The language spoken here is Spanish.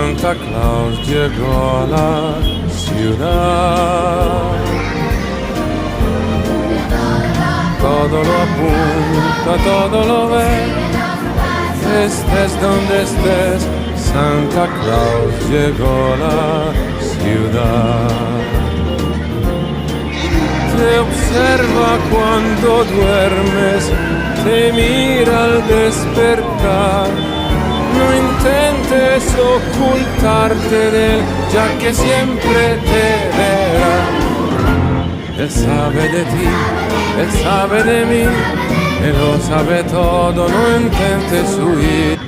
Santa Claus llegó a la ciudad. Todo lo apunta, todo lo ve. Estés donde estés, Santa Claus llegó a la ciudad. Te observa cuando duermes, te mira al despertar. No intentes ocultarte de él, ya que siempre te verá. Él sabe de ti, él sabe de mí, él lo sabe todo, no intentes huir.